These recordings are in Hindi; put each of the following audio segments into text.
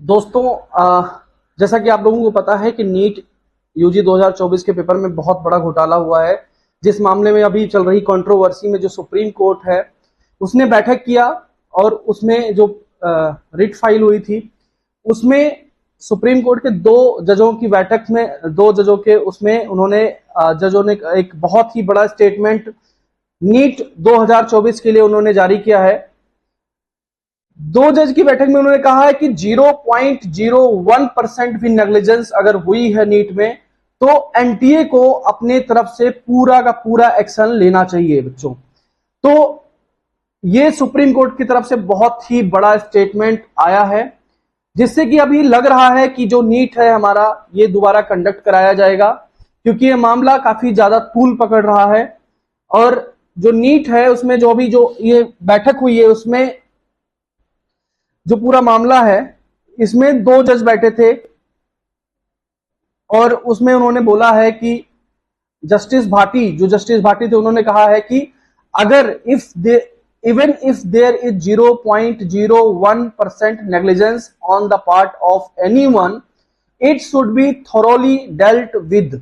दोस्तों, जैसा कि आप लोगों को पता है कि नीट यूजी 2024 के पेपर में बहुत बड़ा घोटाला हुआ है। जिस मामले में अभी चल रही कंट्रोवर्सी में जो सुप्रीम कोर्ट है उसने बैठक किया और उसमें जो रिट फाइल हुई थी उसमें सुप्रीम कोर्ट के दो जजों की बैठक में दो जजों के उसमें उन्होंने जजों ने एक बहुत ही बड़ा स्टेटमेंट नीट 2024 के लिए उन्होंने जारी किया है। दो जज की बैठक में उन्होंने कहा है कि 0.01% भी नेग्लिजेंस अगर हुई है नीट में तो एनटीए को अपने तरफ से पूरा का पूरा एक्शन लेना चाहिए बच्चों। तो ये सुप्रीम कोर्ट की तरफ से बहुत ही बड़ा स्टेटमेंट आया है, जिससे कि अभी लग रहा है कि जो नीट है हमारा ये दोबारा कंडक्ट कराया जाएगा, क्योंकि ये मामला काफी ज्यादा तूल पकड़ रहा है। और जो नीट है उसमें जो अभी जो ये बैठक हुई है उसमें जो पूरा मामला है इसमें दो जज बैठे थे और उसमें उन्होंने बोला है कि जस्टिस भाटी थे उन्होंने कहा है कि अगर even if there is 0.01% negligence on the part of anyone, it should be thoroughly dealt with.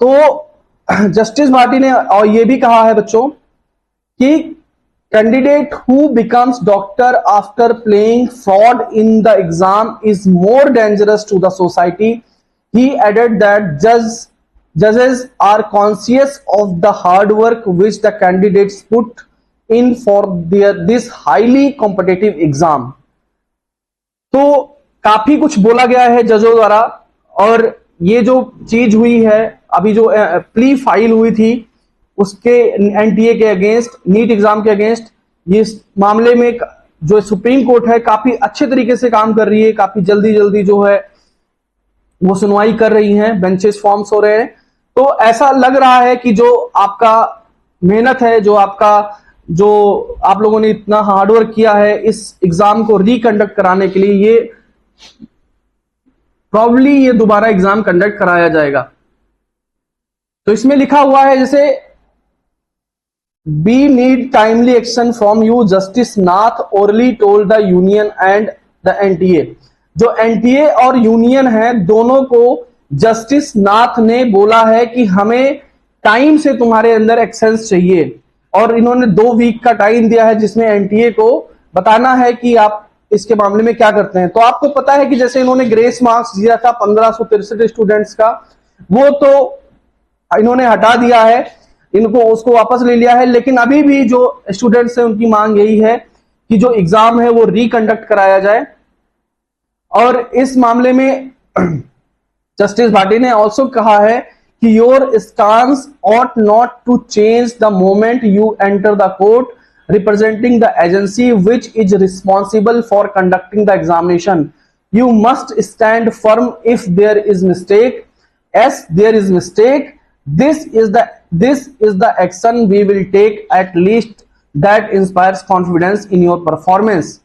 तो जस्टिस भाटी ने और ये भी कहा है बच्चों कि candidate who becomes doctor after playing fraud in the exam is more dangerous to the society. He added that judges are conscious of the hard work which the candidates put in for this highly competitive exam. तो काफी कुछ बोला गया है जजों द्वारा। और ये जो चीज हुई है अभी जो प्ली फाइल हुई थी उसके एनटीए के अगेंस्ट, नीट एग्जाम के अगेंस्ट, ये मामले में जो सुप्रीम कोर्ट है काफी अच्छे तरीके से काम कर रही है, काफी जल्दी जो है वो सुनवाई कर रही है, बेंचेस फॉर्म्स हो रहे हैं। तो ऐसा लग रहा है कि जो आपका मेहनत है, जो आप लोगों ने इतना हार्डवर्क किया है इस एग्जाम को रिकंडक्ट कराने के लिए, ये प्रॉब्ली ये दोबारा एग्जाम कंडक्ट कराया जाएगा। तो इसमें लिखा हुआ है जैसे We need timely action from you, Justice Nath orally told the union and the NTA। जो NTA और यूनियन है दोनों को जस्टिस नाथ ने बोला है कि हमें टाइम से तुम्हारे अंदर एक्शन चाहिए, और इन्होंने 2 वीक का टाइम दिया है जिसमें एनटीए को बताना है कि आप इसके मामले में क्या करते हैं। तो आपको पता है कि जैसे इन्होंने ग्रेस मार्क्स दिया था 1563 स्टूडेंट्स का, वो तो इन्होंने हटा दिया है, इनको उसको वापस ले लिया है। लेकिन अभी भी जो स्टूडेंट्स हैं उनकी मांग यही है कि जो एग्जाम है वो रिकंडक्ट कराया जाए। और इस मामले में जस्टिस भाटी ने ऑल्सो कहा है कि your stance ought not to change the moment you enter the court representing the agency which is responsible for conducting the examination. You must stand firm if there is mistake, as there is mistake, this is the action we will take, at least that inspires confidence in your performance.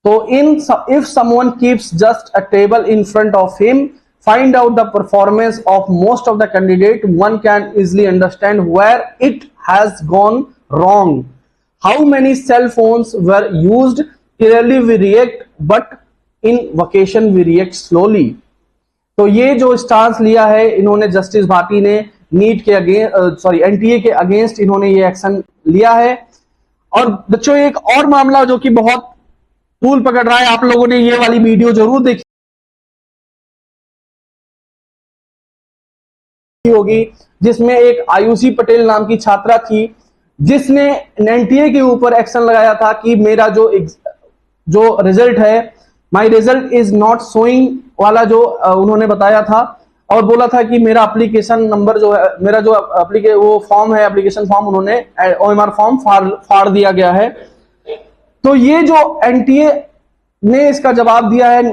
So if someone keeps just a table in front of him, find out the performance of most of the candidate, one can easily understand where it has gone wrong. How many cell phones were used? Clearly we react, but in vacation we react slowly. तो ये जो स्टांस लिया है इन्होंने जस्टिस भाटी ने नीट के एनटीए के अगेंस्ट इन्होंने ये एक्शन लिया है। और बच्चों एक और मामला जो कि बहुत तूल पकड़ रहा है, आप लोगों ने ये वाली वीडियो जरूर देखी होगी, जिसमें एक आयुषी पटेल नाम की छात्रा थी जिसने एनटीए के ऊपर एक्शन लगाया था कि मेरा जो रिजल्ट है, माई रिजल्ट इज नॉट शोइंग वाला जो उन्होंने बताया था, और बोला था कि मेरा एप्लीकेशन नंबर जो है, मेरा जो वो फॉर्म है, एप्लीकेशन फॉर्म, उन्होंने ओएमआर फॉर्म फाड़ दिया गया है। तो ये जो एनटीए ने इसका जवाब दिया है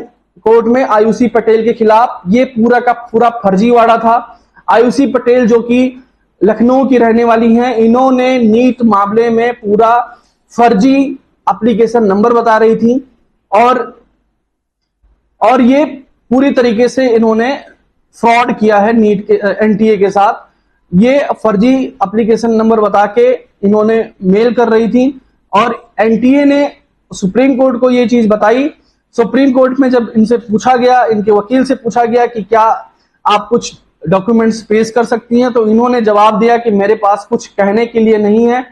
कोर्ट में आयुषी पटेल के खिलाफ, ये पूरा का पूरा फर्जीवाड़ा था। आयुषी पटेल जो कि लखनऊ की रहने वाली हैं, इन्होंने नीट मामले में पूरा फर्जी एप्लीकेशन नंबर बता रही थी और ये पूरी तरीके से इन्होंने फ्रॉड किया है नीट के एनटीए के साथ। ये फर्जी एप्लीकेशन नंबर बता के इन्होंने मेल कर रही थी और एनटीए ने सुप्रीम कोर्ट को ये चीज बताई। सुप्रीम कोर्ट में जब इनसे पूछा गया, इनके वकील से पूछा गया कि क्या आप कुछ डॉक्यूमेंट्स पेश कर सकती हैं, तो इन्होंने जवाब दिया कि मेरे पास कुछ कहने के लिए नहीं है।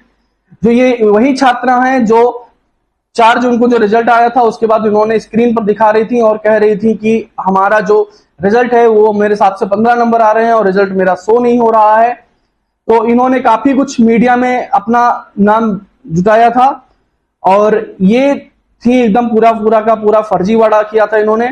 जो ये वही छात्रा हैं जो 4 जून को जो रिजल्ट आया था उसके बाद इन्होंने स्क्रीन पर दिखा रही थी और कह रही थी कि हमारा जो रिजल्ट है वो मेरे 7 से 15 नंबर आ रहे हैं और रिजल्ट मेरा शो नहीं हो रहा है। तो इन्होंने काफी कुछ मीडिया में अपना नाम जुटाया था और ये थी एकदम पूरा का पूरा फर्जीवाड़ा किया था इन्होंने।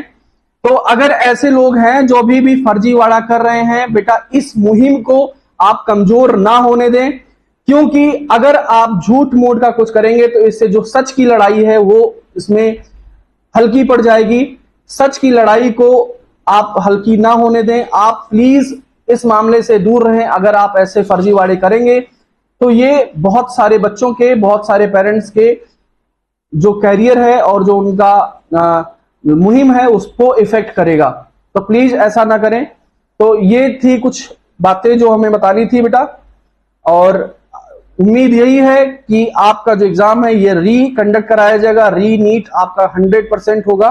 तो अगर ऐसे लोग हैं जो अभी भी फर्जीवाड़ा कर रहे हैं, बेटा इस मुहिम को आप कमजोर ना होने दें, क्योंकि अगर आप झूठ मूठ का कुछ करेंगे तो इससे जो सच की लड़ाई है वो इसमें हल्की पड़ जाएगी। सच की लड़ाई को आप हल्की ना होने दें। आप प्लीज इस मामले से दूर रहें। अगर आप ऐसे फर्जीवाड़े करेंगे तो ये बहुत सारे बच्चों के, बहुत सारे पेरेंट्स के जो कैरियर है और जो उनका मुहिम है उसको इफेक्ट करेगा। तो प्लीज ऐसा ना करें। तो ये थी कुछ बातें जो हमें बतानी थी बेटा, और उम्मीद यही है कि आपका जो एग्जाम है ये री कंडक्ट कराया जाएगा। री नीट आपका 100% होगा।